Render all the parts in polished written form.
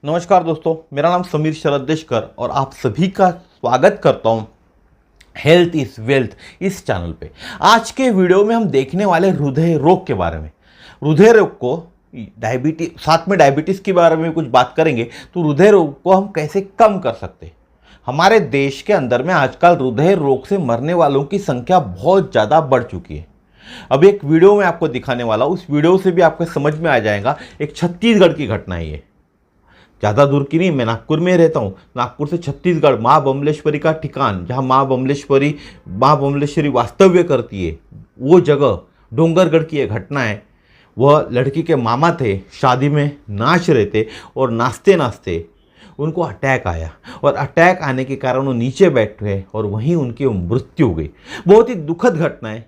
नमस्कार दोस्तों, मेरा नाम समीर शरद देशकर और आप सभी का स्वागत करता हूं हेल्थ इज वेल्थ इस चैनल पे। आज के वीडियो में हम देखने वाले हृदय रोग के बारे में। हृदय रोग को डायबिटीज, साथ में डायबिटीज के बारे में कुछ बात करेंगे। तो हृदय रोग को हम कैसे कम कर सकते हैं। हमारे देश के अंदर में आजकल हृदय रोग से मरने वालों की संख्या बहुत ज़्यादा बढ़ चुकी है। अब एक वीडियो में आपको दिखाने वाला, उस वीडियो से भी आपको समझ में आ जाएगा। एक छत्तीसगढ़ की घटना है ये, ज़्यादा दूर की नहीं। मैं नागपुर में रहता हूँ। नागपुर से छत्तीसगढ़ माँ बमलेश्वरी का ठिकान, जहाँ माँ बमलेश्वरी वास्तव्य करती है, वो जगह डोंगरगढ़ की ये घटना है। वह लड़की के मामा थे, शादी में नाच रहे थे और नाचते नाचते उनको अटैक आया और अटैक आने के कारण वो नीचे बैठे और वहीं उनकी मृत्यु हो गई। बहुत ही दुखद घटना है।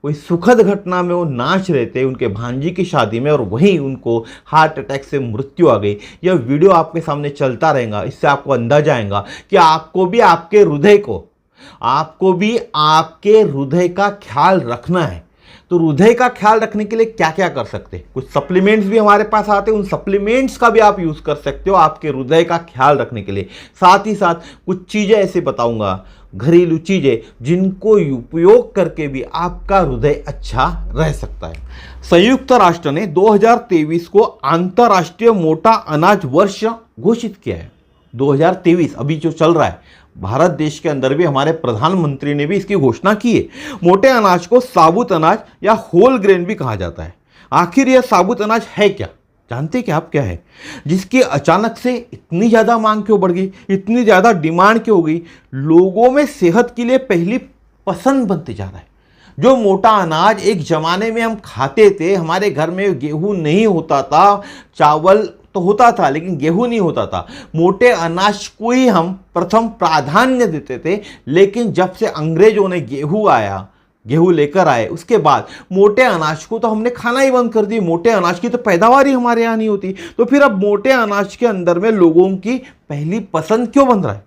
कोई सुखद घटना में वो नाच रहे थे उनके भांजी की शादी में और वहीं उनको हार्ट अटैक से मृत्यु आ गई। यह वीडियो आपके सामने चलता रहेगा। इससे आपको अंदाजा आएगा कि आपको भी आपके हृदय का ख्याल रखना है। तो हृदय का ख्याल रखने के लिए क्या क्या कर सकते हैं। कुछ सप्लीमेंट्स भी हमारे पास आते हैं, उन सप्लीमेंट्स का भी आप यूज़ कर सकते हो आपके हृदय का ख्याल रखने के लिए। साथ ही साथ कुछ चीज़ें ऐसे बताऊंगा, घरेलू चीज़ें, जिनको उपयोग करके भी आपका हृदय अच्छा रह सकता है। संयुक्त राष्ट्र ने 2023 को अंतर्राष्ट्रीय मोटा अनाज वर्ष घोषित किया है। 2023 अभी जो चल रहा है, भारत देश के अंदर भी हमारे प्रधानमंत्री ने भी इसकी घोषणा की है। मोटे अनाज को साबुत अनाज या होल ग्रेन भी कहा जाता है। आखिर यह साबुत अनाज है क्या, जानते क्या आप क्या है, जिसकी अचानक से इतनी ज़्यादा मांग क्यों बढ़ गई, इतनी ज़्यादा डिमांड क्यों हो गई। लोगों में सेहत के लिए पहली पसंद बनते जा रहा है। जो मोटा अनाज एक ज़माने में हम खाते थे, हमारे घर में गेहूं नहीं होता था, चावल तो होता था लेकिन गेहूं नहीं होता था। मोटे अनाज को ही हम प्रथम प्राधान्य देते थे। लेकिन जब से अंग्रेजों ने गेहूं लेकर आए, उसके बाद मोटे अनाज को तो हमने खाना ही बंद कर दी। मोटे अनाज की तो पैदावार ही हमारे यहाँ नहीं होती। तो फिर अब मोटे अनाज के अंदर में लोगों की पहली पसंद क्यों बन रहा है।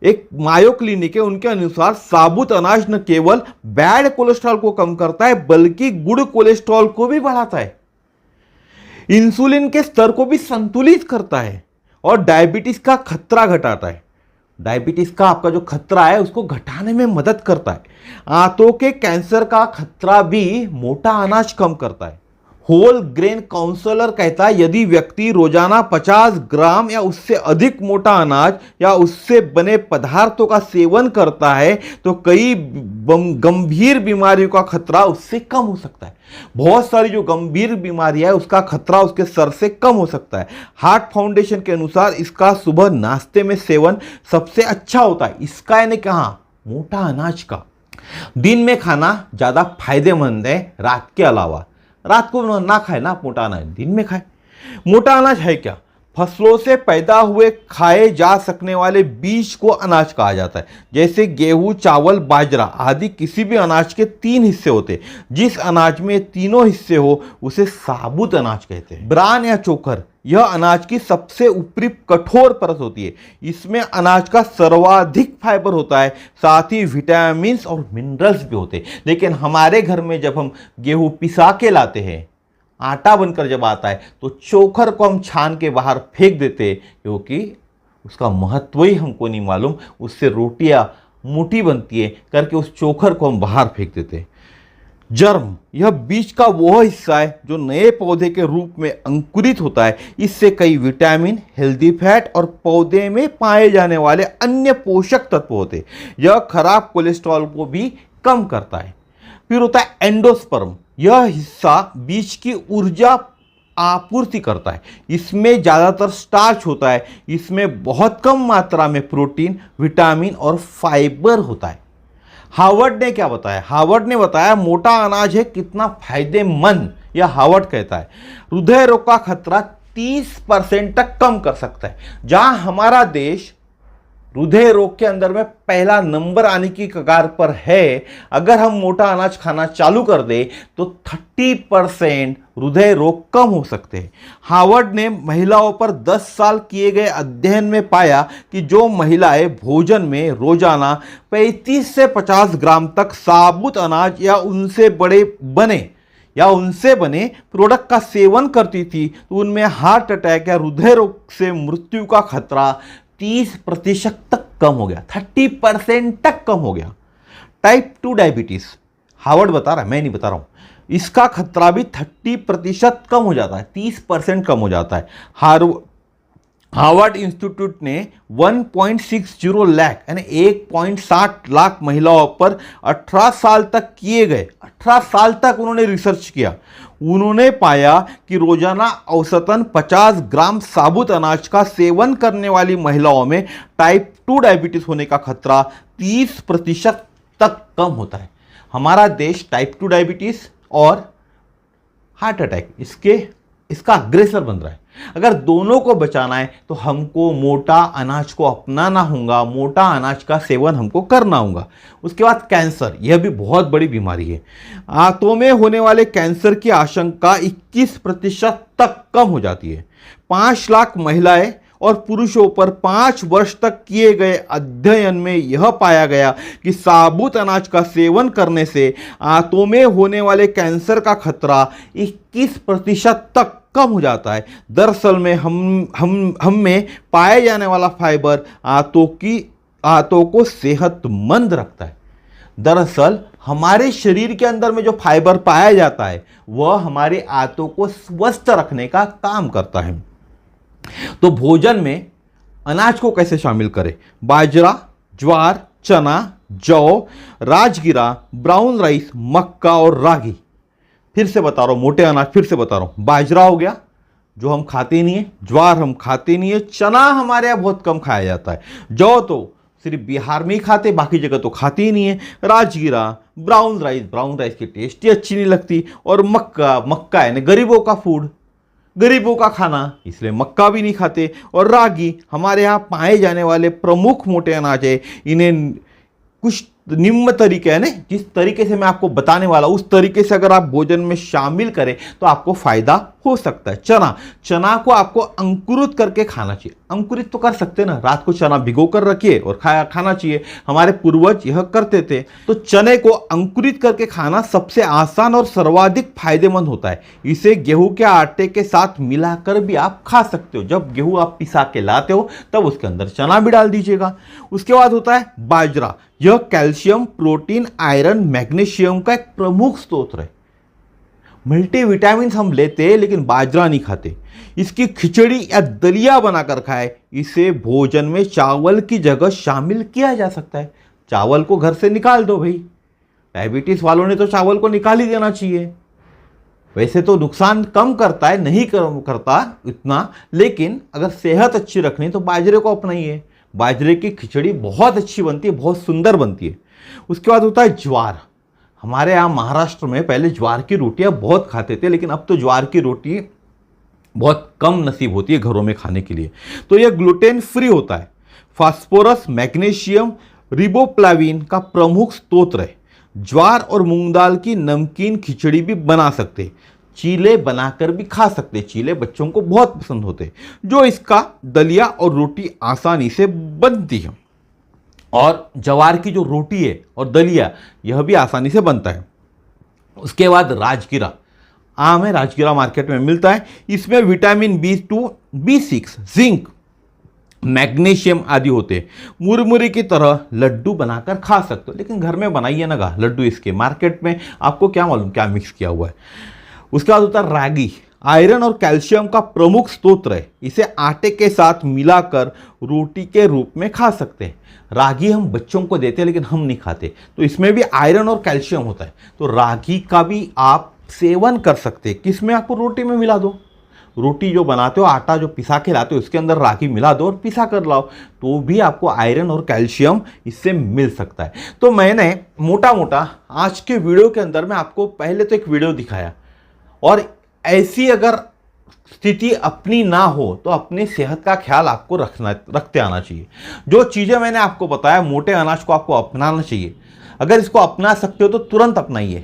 एक मायो क्लिनिक है, उनके अनुसार साबुत अनाज न केवल बैड कोलेस्ट्रॉल को कम करता है बल्कि गुड कोलेस्ट्रॉल को भी बढ़ाता है, इंसुलिन के स्तर को भी संतुलित करता है और डायबिटीज का खतरा घटाता है। डायबिटीज का आपका जो खतरा है उसको घटाने में मदद करता है। आंतों के कैंसर का खतरा भी मोटा अनाज कम करता है। होल ग्रेन काउंसलर कहता है, यदि व्यक्ति रोजाना 50 ग्राम या उससे अधिक मोटा अनाज या उससे बने पदार्थों का सेवन करता है तो कई गंभीर बीमारियों का खतरा उससे कम हो सकता है। बहुत सारी जो गंभीर बीमारियां है उसका खतरा उसके सर से कम हो सकता है। हार्ट फाउंडेशन के अनुसार इसका सुबह नाश्ते में सेवन सबसे अच्छा होता है। इसका यानी कहां, मोटा अनाज का। दिन में खाना ज्यादा फायदेमंद है रात के अलावा। रात को ना खाए ना मोटा अनाज, दिन में खाए। मोटा अनाज है क्या, फसलों से पैदा हुए खाए जा सकने वाले बीज को अनाज कहा जाता है। जैसे गेहूं, चावल, बाजरा आदि किसी भी अनाज के 3 हिस्से होते हैं। जिस अनाज में तीनों हिस्से हो उसे साबुत अनाज कहते हैं। ब्रान या चोकर, यह अनाज की सबसे ऊपरी कठोर परत होती है। इसमें अनाज का सर्वाधिक फाइबर होता है, साथ ही विटामिन और मिनरल्स भी होते हैं। लेकिन हमारे घर में जब हम गेहूं पिसा के लाते हैं, आटा बनकर जब आता है, तो चोकर को हम छान के बाहर फेंक देते, क्योंकि उसका महत्व ही हमको नहीं मालूम। उससे रोटियां मोटी बनती है करके उस चोकर को हम बाहर फेंक देते। जर्म, यह बीज का वह हिस्सा है जो नए पौधे के रूप में अंकुरित होता है। इससे कई विटामिन, हेल्दी फैट और पौधे में पाए जाने वाले अन्य पोषक तत्व होते हैं। यह खराब कोलेस्ट्रॉल को भी कम करता है। फिर होता है एंडोस्पर्म, यह हिस्सा बीज की ऊर्जा आपूर्ति करता है। इसमें ज़्यादातर स्टार्च होता है। इसमें बहुत कम मात्रा में प्रोटीन, विटामिन और फाइबर होता है। हार्वर्ड ने क्या बताया, हार्वर्ड ने बताया मोटा अनाज है कितना फायदेमंद। यह हार्वर्ड कहता है हृदय रोग का खतरा 30% तक कम कर सकता है। जहां हमारा देश हृदय रोग के अंदर में पहला नंबर आने की कगार पर है, अगर हम मोटा अनाज खाना चालू कर दे तो 30% हृदय रोग कम हो सकते हैं। हार्वर्ड ने महिलाओं पर 10 साल किए गए अध्ययन में पाया कि जो महिलाएं भोजन में रोजाना 35 से 50 ग्राम तक साबुत अनाज या उनसे बड़े बने या उनसे बने प्रोडक्ट का सेवन करती थी तो उनमें हार्ट अटैक या हृदय रोग से मृत्यु का खतरा 30% तक कम हो गया, 30% तक कम हो गया। टाइप 2 डायबिटीज, हार्वर्ड बता रहा है, मैं नहीं बता रहा हूं, इसका खतरा भी 30% कम हो जाता है, 30% कम हो जाता है। हार्वर्ड इंस्टीट्यूट ने 1.60 लाख यानी 1.60 लाख महिलाओं पर 18 साल तक किए गए, 18 साल तक उन्होंने रिसर्च किया। उन्होंने पाया कि रोजाना औसतन 50 ग्राम साबुत अनाज का सेवन करने वाली महिलाओं में टाइप 2 डायबिटीज होने का खतरा 30% तक कम होता है। हमारा देश टाइप 2 डायबिटीज और हार्ट अटैक इसका अग्रेसर बन रहा है। अगर दोनों को बचाना है तो हमको मोटा अनाज को अपनाना होगा, मोटा अनाज का सेवन हमको करना होगा। उसके बाद कैंसर, यह भी बहुत बड़ी बीमारी है। आंतों में होने वाले कैंसर की आशंका 21% तक कम हो जाती है। 5 लाख महिलाएं और पुरुषों पर 5 वर्ष तक किए गए अध्ययन में यह पाया गया कि साबुत अनाज का सेवन करने से आंतों में होने वाले कैंसर का खतरा 21% तक कम हो जाता है। दरअसल में हम में पाए जाने वाला फाइबर आंतों को सेहतमंद रखता है। दरअसल हमारे शरीर के अंदर में जो फाइबर पाया जाता है वह हमारे आंतों को स्वस्थ रखने का काम करता है। तो भोजन में अनाज को कैसे शामिल करें? बाजरा, ज्वार, चना, जौ, राजगिरा, ब्राउन राइस, मक्का और रागी। फिर से बता रहा हूं, मोटे अनाज फिर से बता रहा हूं। बाजरा हो गया जो हम खाते नहीं है, ज्वार हम खाते नहीं है, चना हमारे यहाँ बहुत कम खाया जाता है, जौ तो सिर्फ बिहार में ही खाते, बाकी जगह तो खाते ही नहीं है। राजगिरा, ब्राउन राइस की टेस्ट ही अच्छी नहीं लगती, और मक्का यानी गरीबों का फूड, गरीबों का खाना, इसलिए मक्का भी नहीं खाते। और रागी हमारे यहाँ पाए जाने वाले प्रमुख मोटे अनाज है। इन्हें कुछ निम्न तरीके है ना, जिस तरीके से मैं आपको बताने वाला उस तरीके से अगर आप भोजन में शामिल करें तो आपको फायदा हो सकता है। चना को आपको अंकुरित करके खाना चाहिए। अंकुरित तो कर सकते ना, रात को चना भिगो कर रखिए और खाना चाहिए, हमारे पूर्वज यह करते थे। तो चने को अंकुरित करके खाना सबसे आसान और सर्वाधिक फायदेमंद होता है। इसे गेहूं के आटे के साथ मिलाकर भी आप खा सकते हो। जब गेहूं आप पिसा के लाते हो तब उसके अंदर चना भी डाल दीजिएगा। उसके बाद होता है बाजरा। यह कैल्शियम, प्रोटीन, आयरन, मैग्नीशियम का एक प्रमुख स्रोत है। मल्टीविटामिन हम लेते हैं लेकिन बाजरा नहीं खाते। इसकी खिचड़ी या दलिया बनाकर खाए। इसे भोजन में चावल की जगह शामिल किया जा सकता है। चावल को घर से निकाल दो भाई, डायबिटीज वालों ने तो चावल को निकाल ही देना चाहिए। वैसे तो नुकसान कम करता है, नहीं करता इतना, लेकिन अगर सेहत अच्छी रखनी तो बाजरे को अपनाइए। बाजरे की खिचड़ी बहुत अच्छी बनती है, बहुत सुंदर बनती है। उसके बाद होता है ज्वार। हमारे यहाँ महाराष्ट्र में पहले ज्वार की रोटियां बहुत खाते थे, लेकिन अब तो ज्वार की रोटी बहुत कम नसीब होती है घरों में खाने के लिए। तो यह ग्लूटेन फ्री होता है। फास्फोरस, मैग्नीशियम, रिबोफ्लाविन का प्रमुख स्रोत है। ज्वार और मूंग दाल की नमकीन खिचड़ी भी बना सकते हैं। चीले बनाकर भी खा सकते। चीले बच्चों को बहुत पसंद होते, जो इसका दलिया और रोटी आसानी से बनती है। और ज्वार की जो रोटी है और दलिया यह भी आसानी से बनता है। उसके बाद राजगिरा। आम है, राजगिरा मार्केट में मिलता है। इसमें vitamin B2, B6, zinc, magnesium आदि होते हैं। मुरमुरे की तरह लड्डू बनाकर खा सकते हो, लेकिन घर में बनाइए ना लड्डू। इसके मार्केट में आपको क्या मालूम क्या मिक्स किया हुआ है। उसके बाद होता है रागी। आयरन और कैल्शियम का प्रमुख स्रोत है। इसे आटे के साथ मिलाकर रोटी के रूप में खा सकते हैं। रागी हम बच्चों को देते हैं लेकिन हम नहीं खाते, तो इसमें भी आयरन और कैल्शियम होता है। तो रागी का भी आप सेवन कर सकते हैं। किसमें? आपको रोटी में मिला दो। रोटी जो बनाते हो, आटा जो पिसा के लाते हो, उसके अंदर रागी मिला दो और पिसा कर लाओ, तो भी आपको आयरन और कैल्शियम इससे मिल सकता है। तो मैंने मोटा मोटा आज के वीडियो के अंदर में आपको पहले तो एक वीडियो दिखाया, और ऐसी अगर स्थिति अपनी ना हो तो अपनी सेहत का ख्याल आपको रखते आना चाहिए। जो चीज़ें मैंने आपको बताया, मोटे अनाज को आपको अपनाना चाहिए। अगर इसको अपना सकते हो तो तुरंत अपनाइए।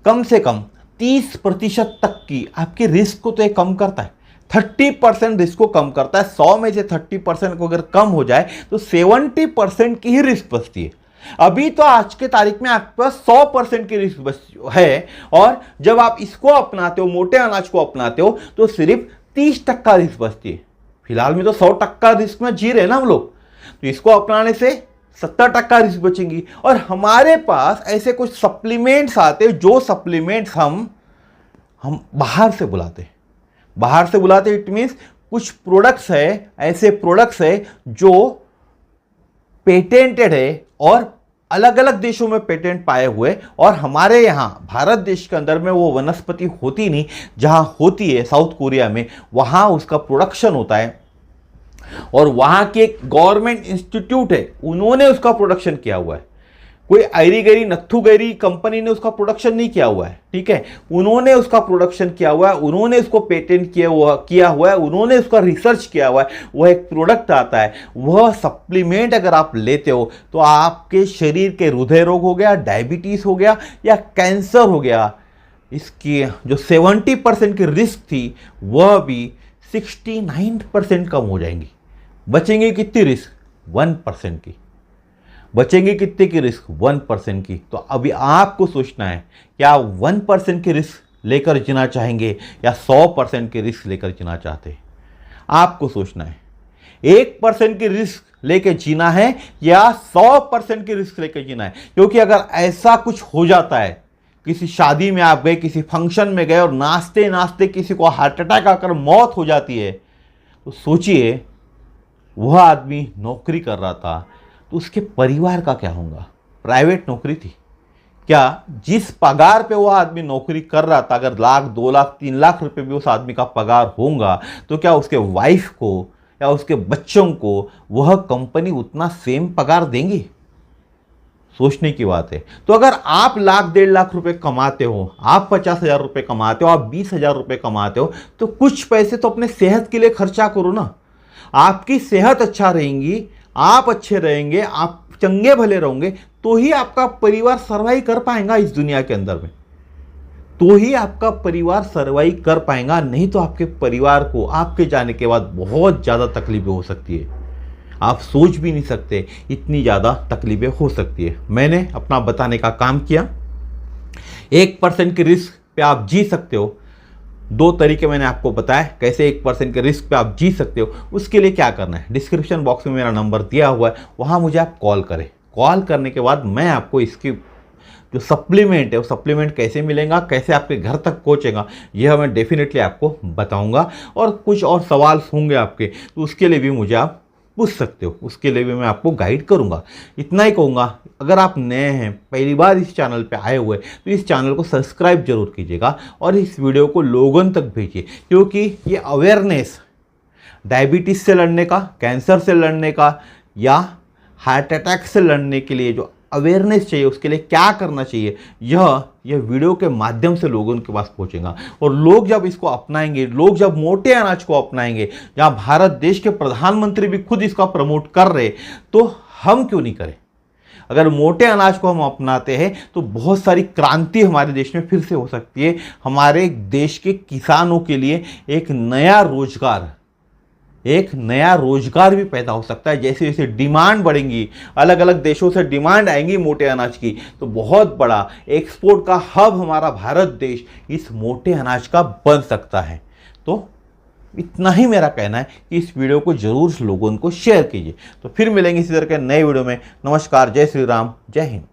कम से कम 30% तक की आपकी रिस्क को तो ये कम करता है। 30% रिस्क को कम करता है। 100 में से 30% को अगर कम हो जाए तो 70% की ही रिस्क बचती है। अभी तो आज के तारीख में आपके पास 100% की रिस्क है, और जब आप इसको अपनाते हो, मोटे अनाज को अपनाते हो, तो सिर्फ 30% रिस्क बचती है। फिलहाल में तो 100% रिस्क में जी रहे ना हम लोग, तो इसको अपनाने से 70% रिस्क बचेंगी। और हमारे पास ऐसे कुछ सप्लीमेंट्स आते हैं, जो सप्लीमेंट्स हम बाहर से बुलाते हैं। बाहर से बुलाते इट मीन्स कुछ प्रोडक्ट्स है, ऐसे प्रोडक्ट्स है जो पेटेंटेड है और अलग अलग देशों में पेटेंट पाए हुए, और हमारे यहाँ भारत देश के अंदर में वो वनस्पति होती नहीं। जहाँ होती है साउथ कोरिया में, वहाँ उसका प्रोडक्शन होता है, और वहाँ की एक गवर्नमेंट इंस्टीट्यूट है, उन्होंने उसका प्रोडक्शन किया हुआ है। कोई आयरी गैरी नत्थु गैरी कंपनी ने उसका प्रोडक्शन नहीं किया हुआ है, ठीक है। उन्होंने उसका प्रोडक्शन किया हुआ है, उन्होंने उसको पेटेंट किया हुआ है, उन्होंने उसका रिसर्च किया हुआ है। वह एक प्रोडक्ट आता है, वह सप्लीमेंट अगर आप लेते हो तो आपके शरीर के हृदय रोग हो गया, डायबिटीज हो गया या कैंसर हो गया, इसकी जो 70% की रिस्क थी वह भी 69% कम हो जाएंगी। बचेंगे कितनी रिस्क? 1% की। बचेंगे कितने की रिस्क? 1% की। तो अभी आपको सोचना है, क्या 1% की रिस्क लेकर जीना चाहेंगे या 100% की रिस्क लेकर जीना चाहते हैं? आपको सोचना है, 1% की रिस्क लेकर जीना है या 100% की रिस्क लेकर जीना है। क्योंकि अगर ऐसा कुछ हो जाता है, किसी शादी में आप गए, किसी फंक्शन में गए और नाचते नाचते किसी को हार्ट अटैक आकर मौत हो जाती है, तो सोचिए वह आदमी नौकरी कर रहा था, तो उसके परिवार का क्या होगा? प्राइवेट नौकरी थी, क्या जिस पगार पे वो आदमी नौकरी कर रहा था, अगर लाख 2 लाख 3 लाख रुपए भी उस आदमी का पगार होगा, तो क्या उसके वाइफ को या उसके बच्चों को वह कंपनी उतना सेम पगार देंगी? सोचने की बात है। तो अगर आप लाख 1.5 लाख रुपए कमाते हो, आप 50,000 रुपए कमाते हो, आप 20,000 रुपए कमाते हो, तो कुछ पैसे तो अपने सेहत के लिए खर्चा करो ना। आपकी सेहत अच्छा रहेंगी, आप अच्छे रहेंगे, आप चंगे भले रहोगे, तो ही आपका परिवार सर्वाइव कर पाएगा इस दुनिया के अंदर में, तो ही आपका परिवार सर्वाइव कर पाएगा। नहीं तो आपके परिवार को आपके जाने के बाद बहुत ज़्यादा तकलीफें हो सकती है। आप सोच भी नहीं सकते इतनी ज़्यादा तकलीफें हो सकती है। मैंने अपना बताने का काम किया। 1% की रिस्क पे आप जी सकते हो। 2 तरीके मैंने आपको बताया कैसे 1% के रिस्क पे आप जी सकते हो। उसके लिए क्या करना है, डिस्क्रिप्शन बॉक्स में मेरा नंबर दिया हुआ है, वहाँ मुझे आप कॉल करें। कॉल करने के बाद मैं आपको इसकी जो सप्लीमेंट है, वो सप्लीमेंट कैसे मिलेगा, कैसे आपके घर तक पहुँचेगा, यह मैं डेफिनेटली आपको बताऊँगा। और कुछ और सवाल होंगे आपके, तो उसके लिए भी मुझे आप पूछ सकते हो, उसके लिए भी मैं आपको गाइड करूंगा। इतना ही कहूँगा, अगर आप नए हैं, पहली बार इस चैनल पे आए हुए, तो इस चैनल को सब्सक्राइब जरूर कीजिएगा और इस वीडियो को लोगों तक भेजिए, क्योंकि ये अवेयरनेस डायबिटीज़ से लड़ने का, कैंसर से लड़ने का या हार्ट अटैक से लड़ने के लिए जो अवेयरनेस चाहिए, उसके लिए क्या करना चाहिए, यह वीडियो के माध्यम से लोगों के पास पहुंचेगा। और लोग जब इसको अपनाएंगे, लोग जब मोटे अनाज को अपनाएंगे, जहां भारत देश के प्रधानमंत्री भी खुद इसका प्रमोट कर रहे, तो हम क्यों नहीं करें? अगर मोटे अनाज को हम अपनाते हैं तो बहुत सारी क्रांति हमारे देश में फिर से हो सकती है। हमारे देश के किसानों के लिए एक नया रोजगार भी पैदा हो सकता है। जैसे जैसे डिमांड बढ़ेंगी, अलग अलग देशों से डिमांड आएंगी मोटे अनाज की, तो बहुत बड़ा एक्सपोर्ट का हब हमारा भारत देश इस मोटे अनाज का बन सकता है। तो इतना ही मेरा कहना है कि इस वीडियो को जरूर लोगों को शेयर कीजिए। तो फिर मिलेंगे इसी तरह के नए वीडियो में। नमस्कार, जय श्री राम, जय हिंद।